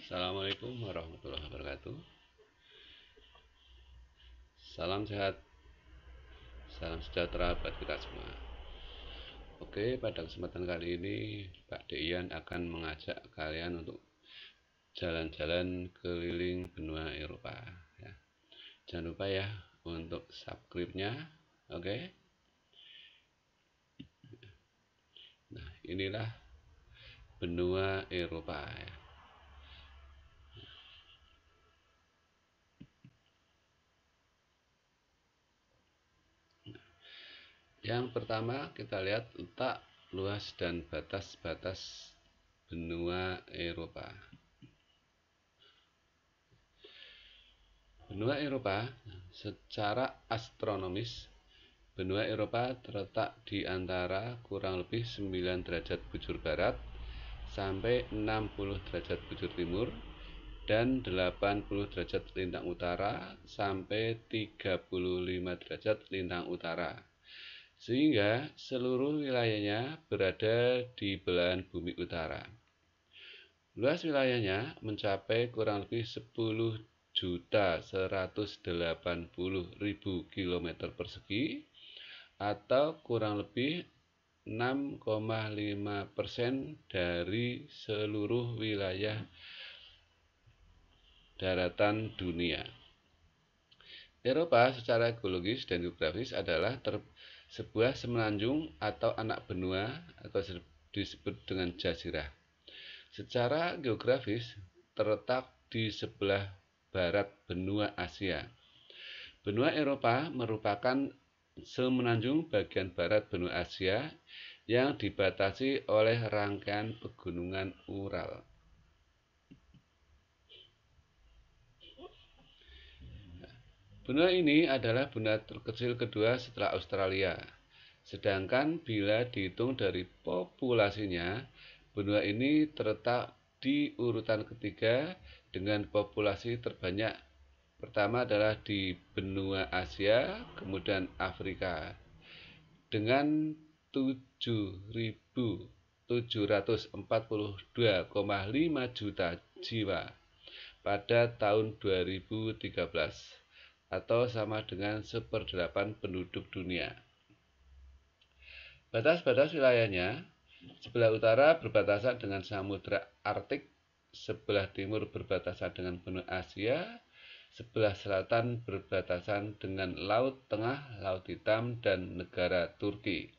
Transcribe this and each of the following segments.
Assalamualaikum warahmatullahi wabarakatuh. Salam sehat, salam sejahtera buat kita semua. Oke, pada kesempatan kali ini Pak Dian akan mengajak kalian untuk jalan-jalan keliling benua Eropa ya. Jangan lupa ya untuk subscribe-nya. Oke. Nah, inilah benua Eropa ya. Yang pertama kita lihat letak, luas dan batas-batas benua Eropa. Benua Eropa secara astronomis, benua Eropa terletak di antara kurang lebih 9 derajat bujur barat sampai 60 derajat bujur timur dan 80 derajat lintang utara sampai 35 derajat lintang utara. Sehingga seluruh wilayahnya berada di belahan bumi utara. Luas wilayahnya mencapai kurang lebih 10.180.000 km persegi atau kurang lebih 6,5% dari seluruh wilayah daratan dunia. Eropa secara geologis dan geografis adalah sebuah semenanjung atau anak benua atau disebut dengan jazirah. Secara geografis terletak di sebelah barat benua Asia. Benua Eropa merupakan semenanjung bagian barat benua Asia yang dibatasi oleh rangkaian pegunungan Ural. Benua ini adalah benua terkecil kedua setelah Australia. Sedangkan bila dihitung dari populasinya, benua ini terletak di urutan ketiga dengan populasi terbanyak. Pertama adalah di benua Asia, kemudian Afrika dengan 7.742,5 juta jiwa pada tahun 2013 atau sama dengan 1/8 penduduk dunia. Batas-batas wilayahnya, sebelah utara berbatasan dengan Samudra Arktik, sebelah timur berbatasan dengan benua Asia, sebelah selatan berbatasan dengan Laut Tengah, Laut Hitam, dan negara Turki.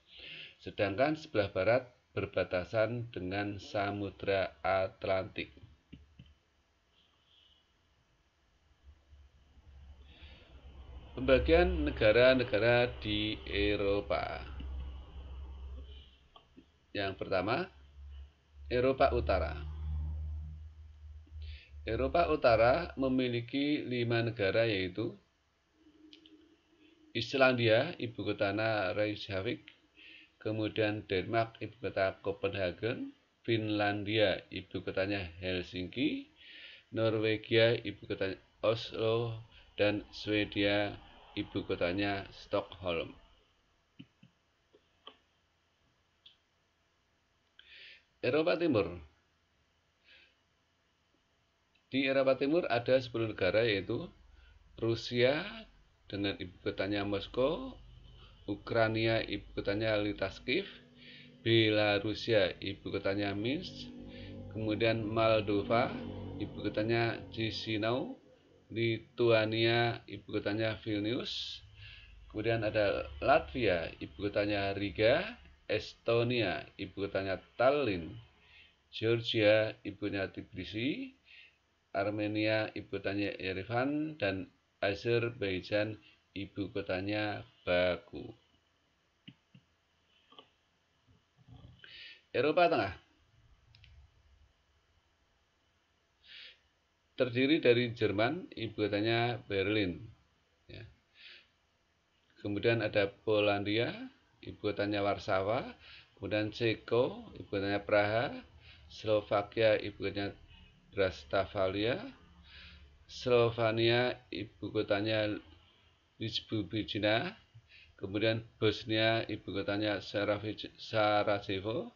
Sedangkan sebelah barat berbatasan dengan Samudra Atlantik. Pembagian negara-negara di Eropa. Yang pertama, Eropa Utara. Eropa Utara memiliki 5 negara, yaitu Islandia, ibu kotanya Reykjavik, kemudian Denmark, ibu kota Copenhagen, Finlandia, ibu kotanya Helsinki, Norwegia, ibu kotanya Oslo, dan Swedia, ibu kotanya Stockholm. Eropa Timur. Di Eropa Timur ada 10 negara, yaitu Rusia dengan ibu kotanya Moskow, Ukraina ibu kotanya Litaskiv, Belarusia ibu kotanya Minsk, kemudian Moldova ibu kotanya Chisinau, Lituania ibu kotanya Vilnius, kemudian ada Latvia ibu kotanya Riga, Estonia ibu kotanya Tallinn, Georgia ibu kotanya Tbilisi, Armenia ibu kotanya Yerevan, dan Azerbaijan ibu kotanya Baku. Eropa Tengah terdiri dari Jerman, ibu kotanya Berlin ya. Kemudian ada Polandia, ibu kotanya Warsawa, kemudian Ceko, ibu kotanya Praha, Slovakia, ibu kotanya Bratislava, Slovenia, ibu kotanya Ljubljana, kemudian Bosnia, ibu kotanya Sarajevo,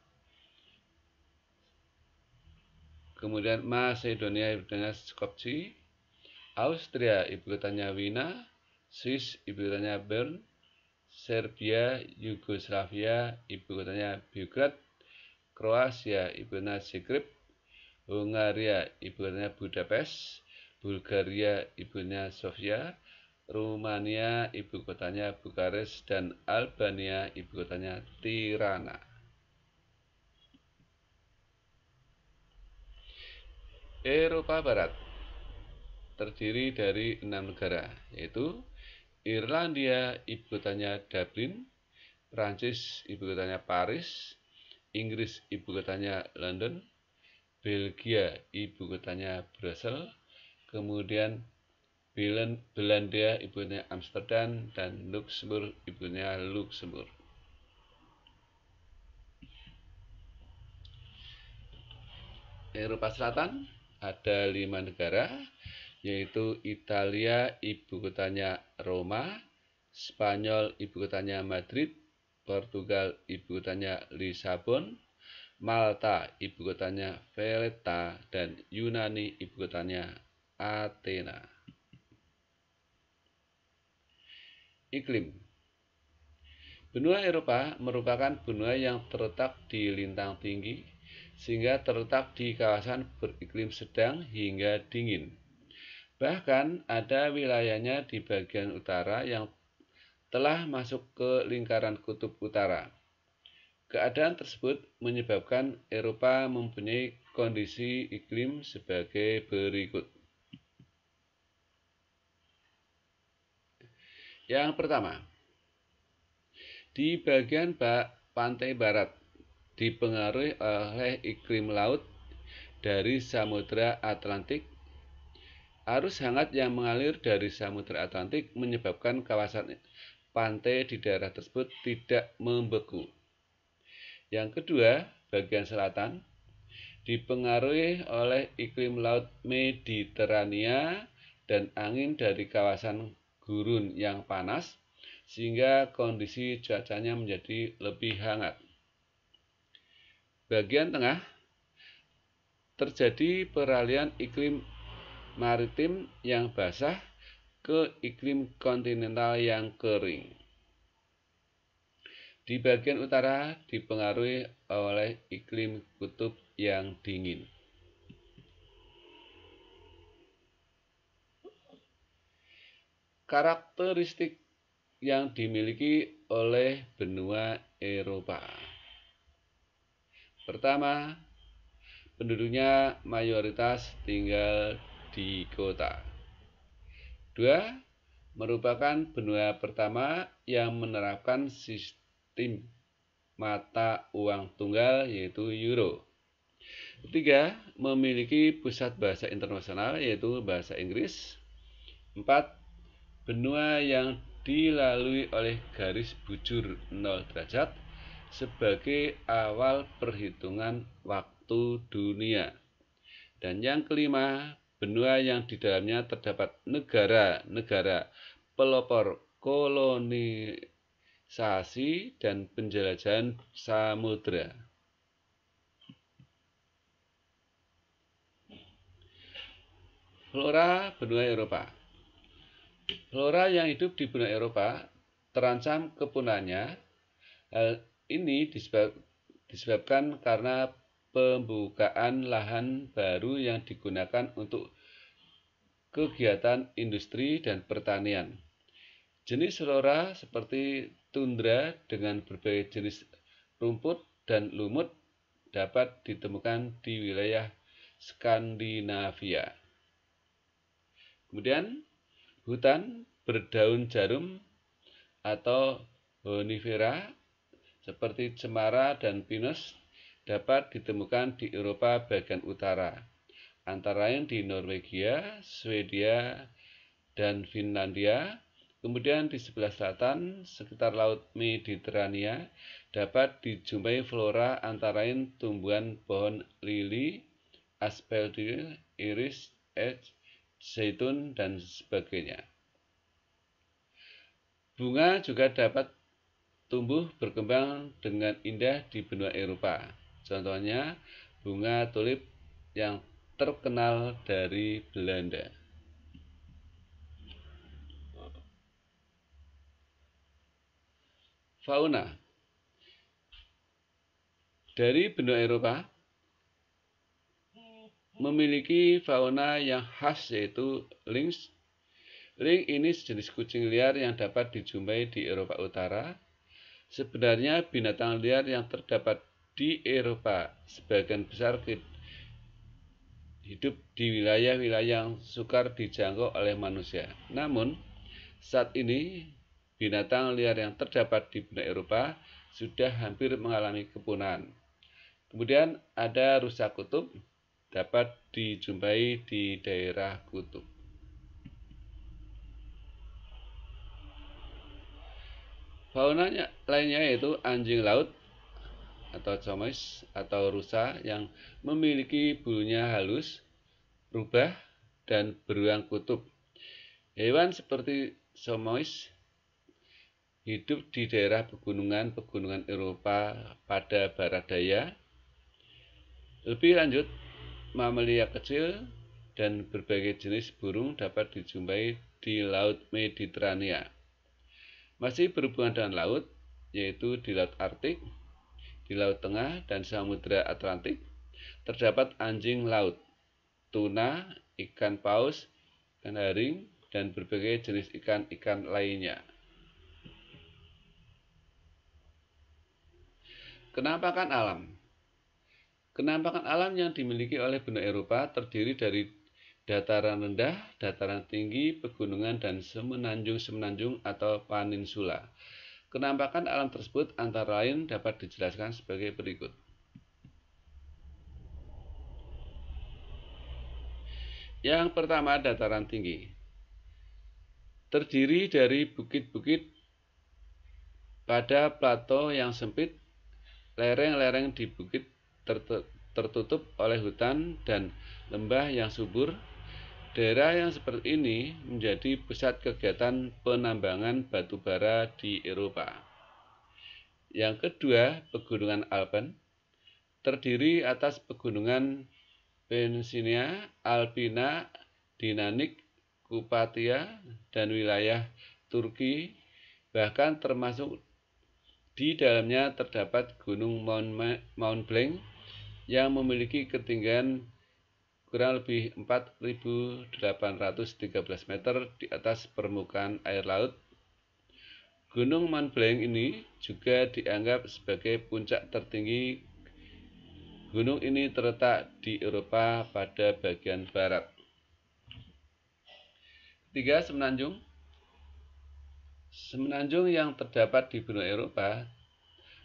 kemudian Macedonia ibukotanya Skopje, Austria ibukotanya Wina, Swiss ibukotanya Bern, Serbia Yugoslavia ibukotanya Belgrade, Kroasia ibukotanya Zagreb, Hungaria ibukotanya Budapest, Bulgaria ibukotanya Sofia, Rumania ibukotanya Bukares, dan Albania ibukotanya Tirana. Eropa Barat terdiri dari 6 negara, yaitu Irlandia ibukotanya Dublin, Prancis ibukotanya Paris, Inggris ibukotanya London, Belgia ibukotanya Brussels, kemudian Belanda ibukotanya Amsterdam, dan Luxembourg ibukotanya Luxembourg. Eropa Selatan ada 5 negara, yaitu Italia ibukotanya Roma, Spanyol ibukotanya Madrid, Portugal ibukotanya Lisabon, Malta ibukotanya Valletta, dan Yunani ibukotanya Athena. Iklim. Benua Eropa merupakan benua yang terletak di lintang tinggi, sehingga terletak di kawasan beriklim sedang hingga dingin. Bahkan ada wilayahnya di bagian utara yang telah masuk ke lingkaran kutub utara. Keadaan tersebut menyebabkan Eropa mempunyai kondisi iklim sebagai berikut. Yang pertama, di bagian pantai barat dipengaruhi oleh iklim laut dari Samudra Atlantik. Arus hangat yang mengalir dari Samudra Atlantik menyebabkan kawasan pantai di daerah tersebut tidak membeku. Yang kedua, bagian selatan dipengaruhi oleh iklim laut Mediterania dan angin dari kawasan gurun yang panas, sehingga kondisi cuacanya menjadi lebih hangat. Bagian tengah terjadi peralihan iklim maritim yang basah ke iklim kontinental yang kering. Di bagian utara dipengaruhi oleh iklim kutub yang dingin. Karakteristik yang dimiliki oleh benua Eropa. Pertama, penduduknya mayoritas tinggal di kota. Dua, merupakan benua pertama yang menerapkan sistem mata uang tunggal, yaitu euro. Ketiga, memiliki pusat bahasa internasional, yaitu bahasa Inggris. 4, benua yang dilalui oleh garis bujur 0 derajat sebagai awal perhitungan waktu dunia. Dan yang kelima, benua yang di dalamnya terdapat negara-negara pelopor kolonisasi dan penjelajahan samudra. Flora benua Eropa. Flora yang hidup di benua Eropa terancam kepunahannya. Hal ini disebabkan karena pembukaan lahan baru yang digunakan untuk kegiatan industri dan pertanian. Jenis flora seperti tundra dengan berbagai jenis rumput dan lumut dapat ditemukan di wilayah Skandinavia. Kemudian hutan berdaun jarum atau Honifera seperti cemara dan pinus dapat ditemukan di Eropa bagian utara, antara lain di Norwegia, Swedia, dan Finlandia. Kemudian di sebelah selatan, sekitar Laut Mediterania, dapat dijumpai flora antara lain tumbuhan pohon lili, asphodel, iris, zaitun, dan sebagainya. Bunga juga dapat tumbuh berkembang dengan indah di benua Eropa. Contohnya bunga tulip yang terkenal dari Belanda. Fauna dari benua Eropa memiliki fauna yang khas, yaitu lynx. Lynx ini sejenis kucing liar yang dapat dijumpai di Eropa Utara. Sebenarnya binatang liar yang terdapat di Eropa sebagian besar hidup di wilayah-wilayah yang sukar dijangkau oleh manusia. Namun, saat ini binatang liar yang terdapat di benua Eropa sudah hampir mengalami kepunahan. Kemudian ada rusa kutub, dapat dijumpai di daerah kutub. Fauna lainnya yaitu anjing laut atau chamois atau rusa yang memiliki bulunya halus, rubah, dan beruang kutub. Hewan seperti chamois hidup di daerah pegunungan Eropa pada barat daya. Lebih lanjut, mamalia kecil dan berbagai jenis burung dapat dijumpai di Laut Mediterania. Masih berhubungan dengan laut, yaitu di Laut Arktik, di Laut Tengah, dan Samudra Atlantik, terdapat anjing laut, tuna, ikan paus, ikan haring, dan berbagai jenis ikan-ikan lainnya. Kenampakan alam. Kenampakan alam yang dimiliki oleh benua Eropa terdiri dari dataran rendah, dataran tinggi, pegunungan, dan semenanjung-semenanjung atau peninsula. Kenampakan alam tersebut antara lain dapat dijelaskan sebagai berikut. Yang pertama, dataran tinggi. Terdiri dari bukit-bukit pada plato yang sempit, lereng-lereng di bukit tertutup oleh hutan dan lembah yang subur. Daerah yang seperti ini menjadi pusat kegiatan penambangan batu bara di Eropa. Yang kedua, pegunungan Alpen. Terdiri atas pegunungan Pennsylvania, Alpina, Dinaric, Carpathia, dan wilayah Turki. Bahkan termasuk di dalamnya terdapat Gunung Mont Blanc yang memiliki ketinggian kurang lebih 4.813 meter di atas permukaan air laut. Gunung Mont Blanc ini juga dianggap sebagai puncak tertinggi. Gunung ini terletak di Eropa pada bagian barat. Ketiga, semenanjung. Semenanjung yang terdapat di benua Eropa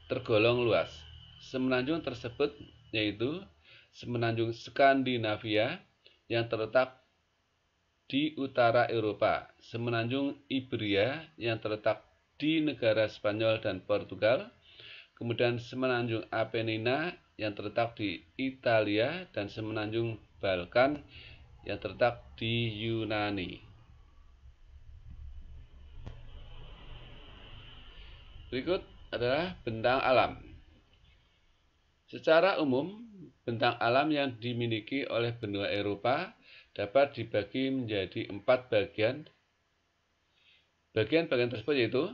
tergolong luas. Semenanjung tersebut yaitu semenanjung Skandinavia yang terletak di utara Eropa, semenanjung Iberia yang terletak di negara Spanyol dan Portugal, kemudian semenanjung Apennina yang terletak di Italia, dan semenanjung Balkan yang terletak di Yunani. Berikut adalah bentang alam. Secara umum, bentang alam yang dimiliki oleh benua Eropa dapat dibagi menjadi 4 bagian. Bagian-bagian tersebut yaitu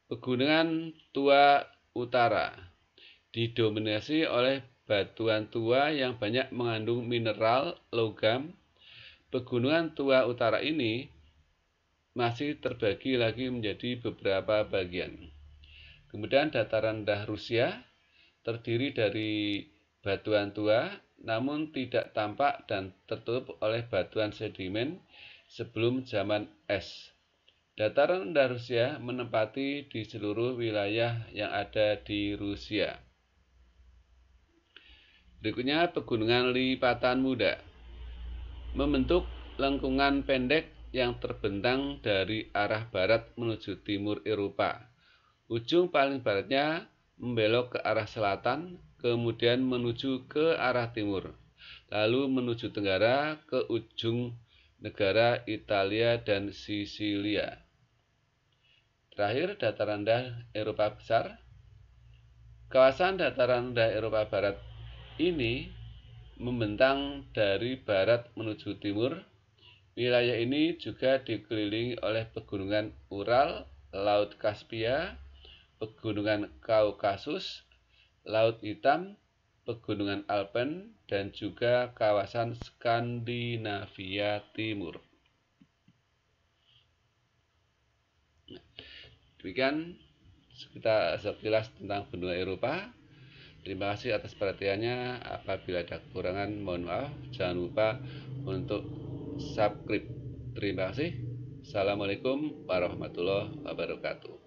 pegunungan tua utara, didominasi oleh batuan tua yang banyak mengandung mineral logam. Pegunungan tua utara ini masih terbagi lagi menjadi beberapa bagian. Kemudian dataran rendah Rusia terdiri dari batuan tua namun tidak tampak dan tertutup oleh batuan sedimen sebelum zaman es. Dataran rendah Rusia menempati di seluruh wilayah yang ada di Rusia. Berikutnya pegunungan lipatan muda, membentuk lengkungan pendek yang terbentang dari arah barat menuju timur Eropa. Ujung paling baratnya membelok ke arah selatan, kemudian menuju ke arah timur, lalu menuju tenggara ke ujung negara Italia dan Sisilia. Terakhir, dataran rendah Eropa besar. Kawasan dataran rendah Eropa barat ini membentang dari barat menuju timur. Wilayah ini juga dikelilingi oleh pegunungan Ural, Laut Kaspia, pegunungan Kaukasus, Laut Hitam, pegunungan Alpen, dan juga kawasan Skandinavia Timur. Demikian kita sekilas tentang benua Eropa. Terima kasih atas perhatiannya. Apabila ada kekurangan, mohon maaf. Jangan lupa untuk subscribe. Terima kasih. Assalamualaikum warahmatullahi wabarakatuh.